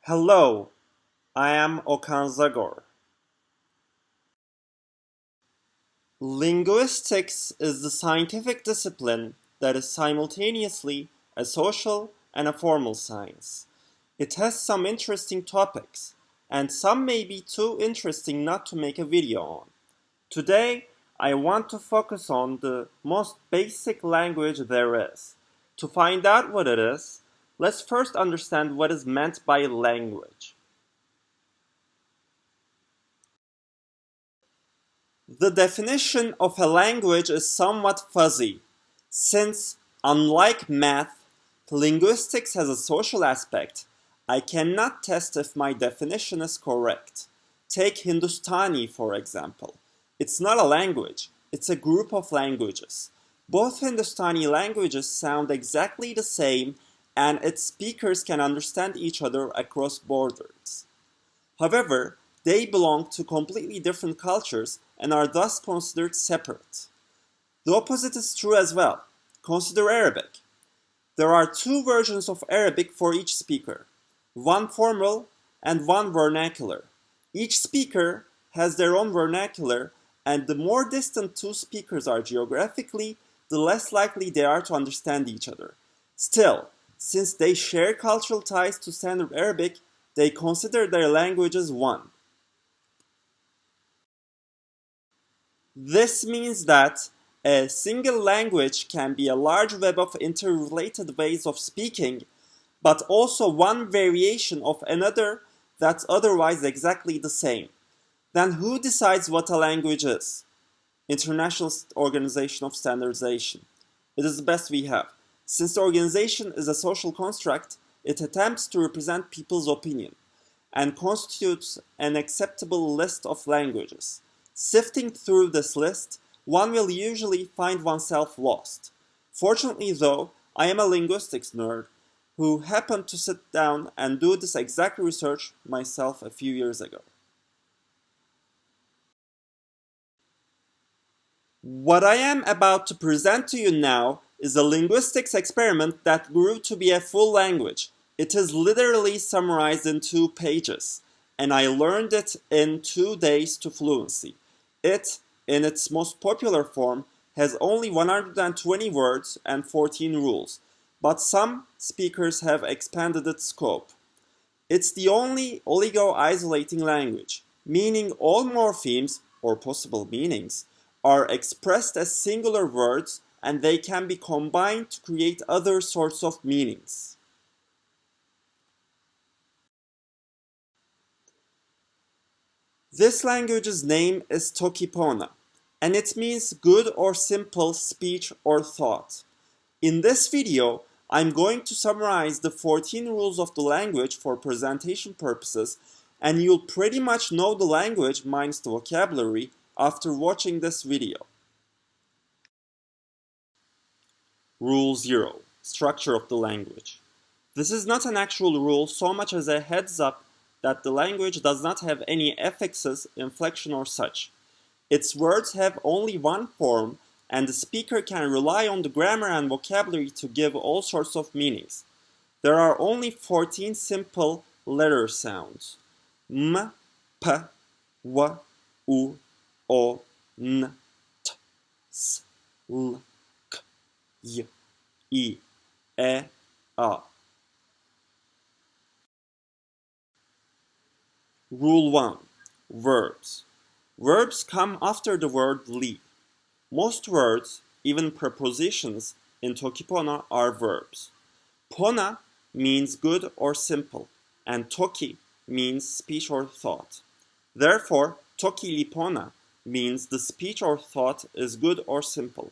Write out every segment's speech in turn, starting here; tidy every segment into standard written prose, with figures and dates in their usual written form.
Hello, I am Okan Zagor. Linguistics is the scientific discipline that is simultaneously a social and a formal science. It has some interesting topics, and some may be too interesting not to make a video on. Today, I want to focus on the most basic language there is. To find out what it is, let's first understand what is meant by language. The definition of a language is somewhat fuzzy, since, unlike math, linguistics has a social aspect. I cannot test if my definition is correct. Take Hindustani, for example. It's not a language, it's a group of languages. Both Hindustani languages sound exactly the same, and its speakers can understand each other across borders. However, they belong to completely different cultures and are thus considered separate. The opposite is true as well. Consider Arabic. There are two versions of Arabic for each speaker, one formal and one vernacular. Each speaker has their own vernacular, and the more distant two speakers are geographically, the less likely they are to understand each other. Still, since they share cultural ties to Standard Arabic, they consider their languages one. This means that a single language can be a large web of interrelated ways of speaking, but also one variation of another that's otherwise exactly the same. Then who decides what a language is? International Organization of Standardization. It is the best we have. Since the organization is a social construct, it attempts to represent people's opinion and constitutes an acceptable list of languages. Sifting through this list, one will usually find oneself lost. Fortunately, though, I am a linguistics nerd who happened to sit down and do this exact research myself a few years ago. What I am about to present to you now is a linguistics experiment that grew to be a full language. It is literally summarized in 2 pages, and I learned it in 2 days to fluency. It, in its most popular form, has only 120 words and 14 rules, but some speakers have expanded its scope. It's the only oligo-isolating language, meaning all morphemes, or possible meanings, are expressed as singular words, and they can be combined to create other sorts of meanings. This language's name is Toki Pona, and it means good or simple speech or thought. In this video, I'm going to summarize the 14 rules of the language for presentation purposes, and you'll pretty much know the language minus the vocabulary after watching this video. Rule 0. Structure of the language. This is not an actual rule so much as a heads up that the language does not have any affixes, inflection or such. Its words have only one form, and the speaker can rely on the grammar and vocabulary to give all sorts of meanings. There are only 14 simple letter sounds. M, P, W, U, O, N, T, S, L, K, Y, I, E, A. Rule 1. Verbs. Verbs come after the word li. Most words, even prepositions, in Toki Pona are verbs. Pona means good or simple, and Toki means speech or thought. Therefore, Toki li Pona means the speech or thought is good or simple.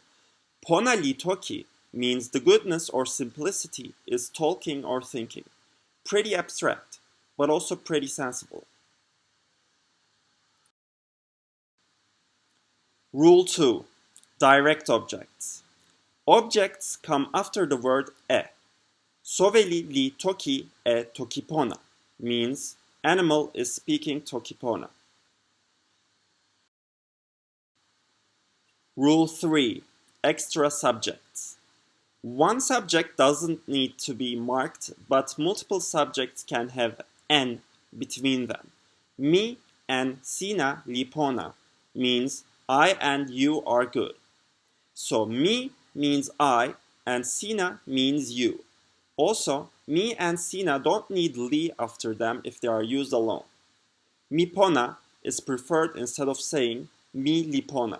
Pona li Toki means the goodness or simplicity is talking or thinking. Pretty abstract, but also pretty sensible. Rule 2. Direct objects. Objects come after the word e. Soveli li toki e tokipona means animal is speaking tokipona. Rule 3. Extra subjects. One subject doesn't need to be marked, but multiple subjects can have N between them. Mi and Sina li Pona means I and you are good. So mi means I and Sina means you. Also, mi and Sina don't need li after them if they are used alone. Mi Pona is preferred instead of saying mi li Pona.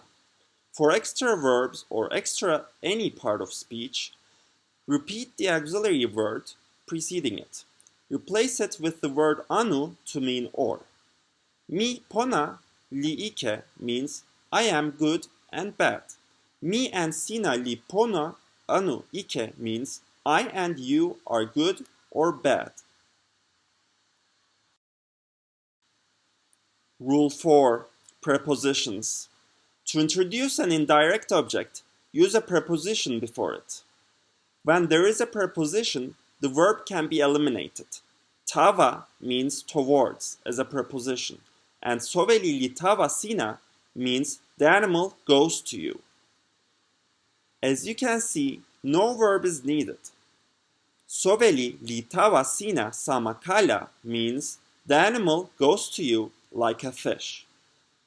For extra verbs or extra any part of speech, repeat the auxiliary word preceding it. Replace it with the word anu to mean or. Mi Pona li ike means I am good and bad. Mi and Sina li Pona anu ike means I and you are good or bad. Rule 4. Prepositions. To introduce an indirect object, use a preposition before it. When there is a preposition, the verb can be eliminated. Tava means towards as a preposition, and soveli li tava sina means the animal goes to you. As you can see, no verb is needed. Soveli li tava sina sama kala means the animal goes to you like a fish.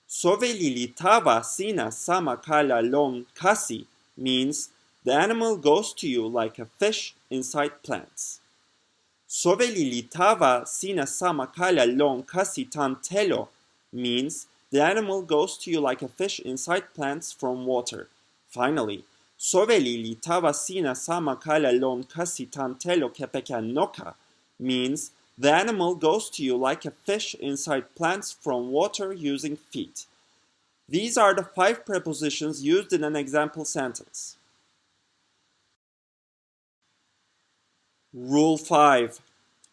Soveli li tava sina sama kala lon kasi means the animal goes to you like a fish inside plants. Soveli li tava sina sama kala lon kasi tan telo means the animal goes to you like a fish inside plants from water. Finally, soveli li tava sina sama kala lon kasi tan telo kepekan noka means the animal goes to you like a fish inside plants from water using feet. These are the 5 prepositions used in an example sentence. Rule 5.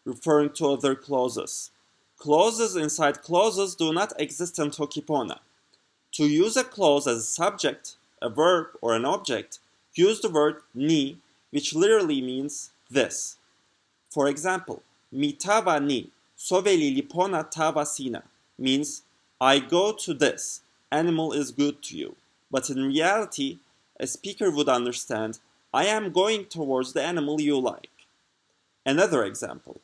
Referring to other clauses. Clauses inside clauses do not exist in Toki Pona. To use a clause as a subject, a verb, or an object, use the word ni, which literally means this. For example, mi tava ni, soveli li pona tava sina, means I go to this, animal is good to you. But in reality, a speaker would understand, I am going towards the animal you like. Another example.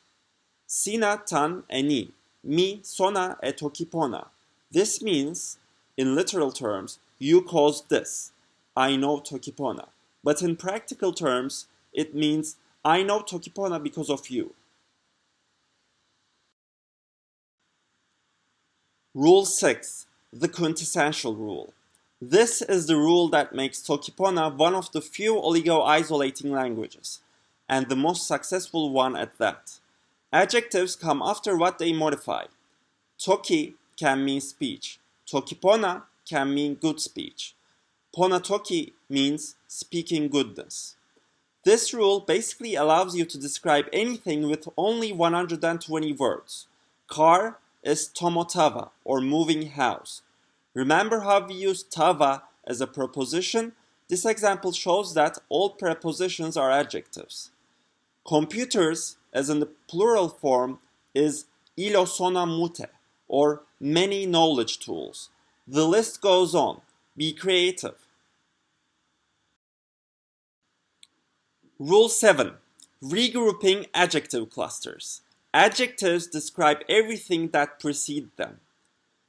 Sina tan eni, mi sona e Toki Pona. This means, in literal terms, you caused this. I know Toki Pona. But in practical terms, it means I know Toki Pona because of you. Rule 6. The quintessential rule. This is the rule that makes Toki Pona one of the few oligo-isolating languages, and the most successful one at that. Adjectives come after what they modify. Toki can mean speech. Toki Pona can mean good speech. Pona Toki means speaking goodness. This rule basically allows you to describe anything with only 120 words. Car is tomotava, or moving house. Remember how we used tava as a preposition? This example shows that all prepositions are adjectives. Computers, as in the plural form, is ilo sona mute, or many knowledge tools. The list goes on. Be creative. Rule 7. Regrouping adjective clusters. Adjectives describe everything that precedes them.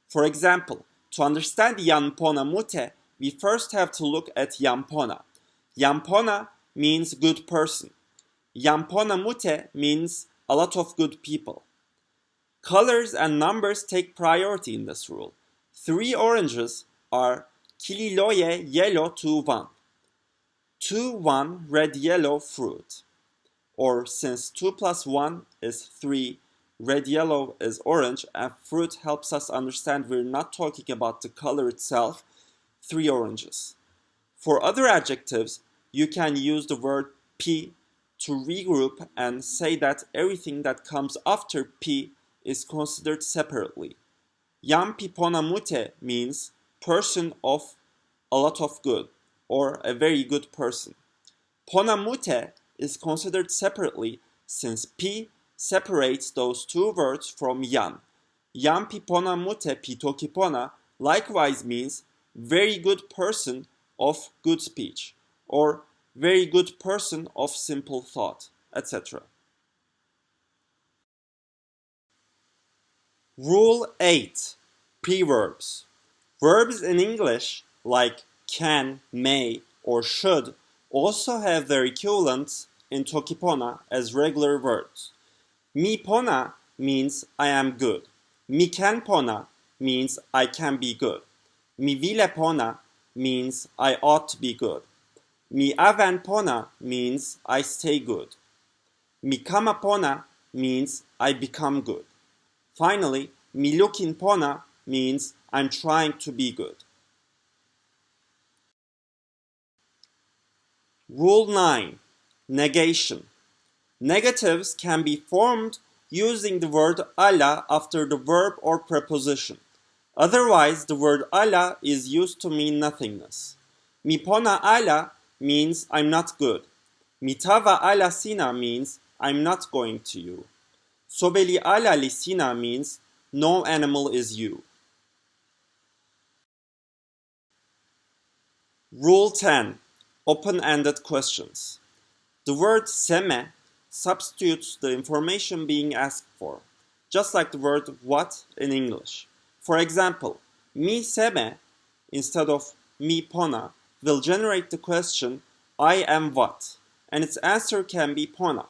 For example, to understand Yampona mute, we first have to look at Yampona. Yampona means good person. Yampona mute means a lot of good people. Colors and numbers take priority in this rule. 3 oranges are kililoye yellow 2-1. 2-1 red yellow fruit. Or since 2 plus 1 is 3, red yellow is orange, and fruit helps us understand we're not talking about the color itself, 3 oranges. For other adjectives, you can use the word p to regroup and say that everything that comes after p is considered separately. Yampi pona mute means person of a lot of good, or a very good person. Pona mute is considered separately since p separates those 2 words from yan. Yampi pona mute pi Toki Pona likewise means very good person of good speech, or very good person of simple thought, etc. Rule 8. Preverbs. Verbs in English like can, may, or should also have their equivalents in Toki Pona as regular verbs. Mi Pona means I am good. Mi can Pona means I can be good. Mi vile Pona means I ought to be good. Mi avan Pona means I stay good. Mi kama Pona means I become good. Finally, mi lukin Pona means I'm trying to be good. Rule 9. Negation. Negatives can be formed using the word ala after the verb or preposition. Otherwise, the word ala is used to mean nothingness. Mi pona ala means I'm not good. Mi tava ala sina means I'm not going to you. Sobeli ala lisina means no animal is you. Rule 10. Open-ended questions. The word seme substitutes the information being asked for, just like the word what in English. For example, mi seme instead of mi pona will generate the question I am what, and its answer can be pona.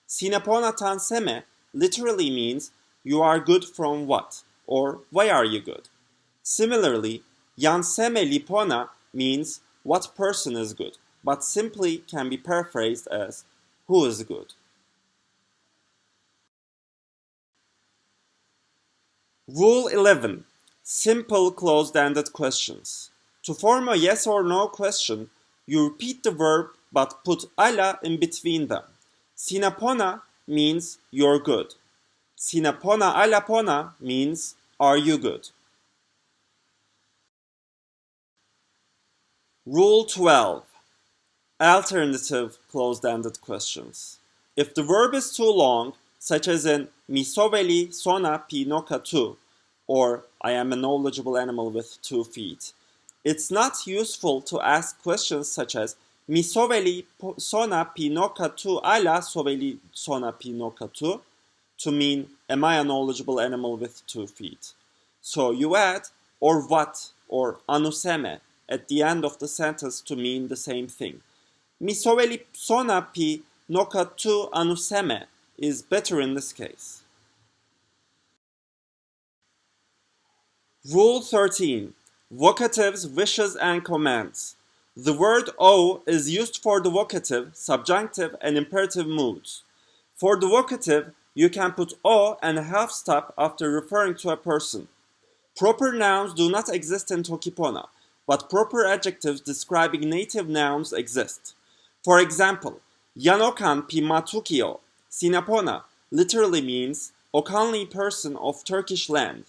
Sina pona tan seme literally means you are good from what, or why are you good? Similarly, yan seme lipona means what person is good, but simply can be paraphrased as who is good. Rule 11. Simple closed-ended questions. To form a yes or no question, you repeat the verb but put ala in between them. Sinapona means you're good. Sinapona ala pona means are you good? Rule 12. Alternative closed-ended questions. If the verb is too long, such as in mi soveli sona pi noka tu, or I am a knowledgeable animal with 2 feet, it's not useful to ask questions such as mi soveli sona pi noka tu ala soveli sona pi noka tu to mean am I a knowledgeable animal with 2 feet. So you add or what or anuseme at the end of the sentence to mean the same thing. Mi soveli sona pi noka tu anuseme is better in this case. Rule 13. Vocatives, wishes, and commands. The word o is used for the vocative, subjunctive, and imperative moods. For the vocative, you can put o and a half stop after referring to a person. Proper nouns do not exist in Toki Pona, but proper adjectives describing native nouns exist. For example, yan Okan pi matukio, sinapona, literally means Okanli person of Turkish land,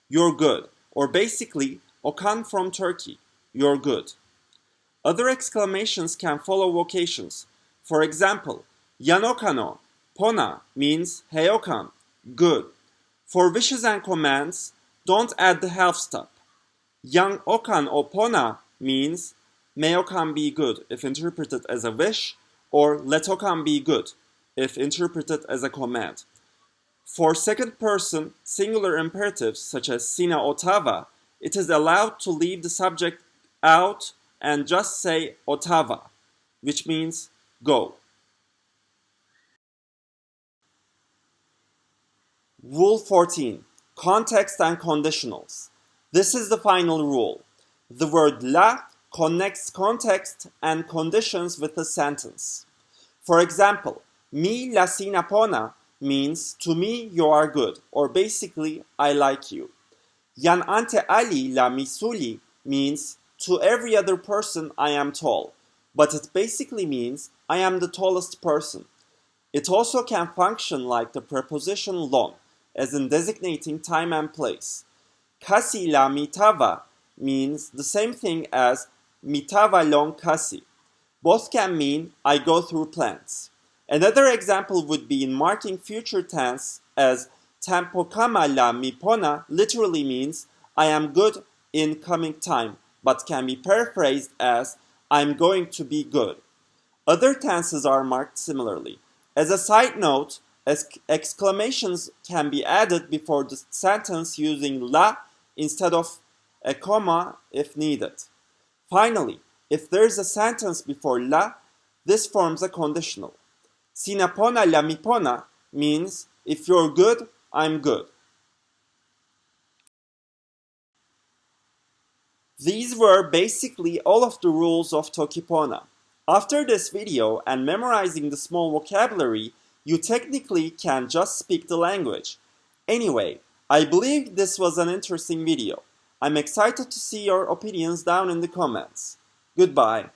you're good, or basically Okan from Turkey, you're good. Other exclamations can follow vocations. For example, yan Okano, pona means hey Okan, good. For wishes and commands, don't add the half stop. Yan Okan o pona means may Okan be good if interpreted as a wish, or let Okan be good if interpreted as a command. For second person singular imperatives such as sina otava, it is allowed to leave the subject out and just say otava, which means go. Rule 14. Context and conditionals. This is the final rule. The word la connects context and conditions with a sentence. For example, mi la sinapona means to me you are good, or basically I like you. Yan ante ali la misuli means to every other person I am tall, but it basically means I am the tallest person. It also can function like the preposition lon, as in designating time and place. Kasi la mitava means the same thing as mitava lon kasi. Both can mean I go through plants. Another example would be in marking future tense as tempo kama la mi pona literally means I am good in coming time, but can be paraphrased as I'm going to be good. Other tenses are marked similarly. As a side note, Exclamations can be added before the sentence using la instead of a comma if needed. Finally, if there is a sentence before la, this forms a conditional. Sina pona la mi pona means if you're good, I'm good. These were basically all of the rules of Toki Pona. After this video and memorizing the small vocabulary, you technically can just speak the language. Anyway, I believe this was an interesting video. I'm excited to see your opinions down in the comments. Goodbye.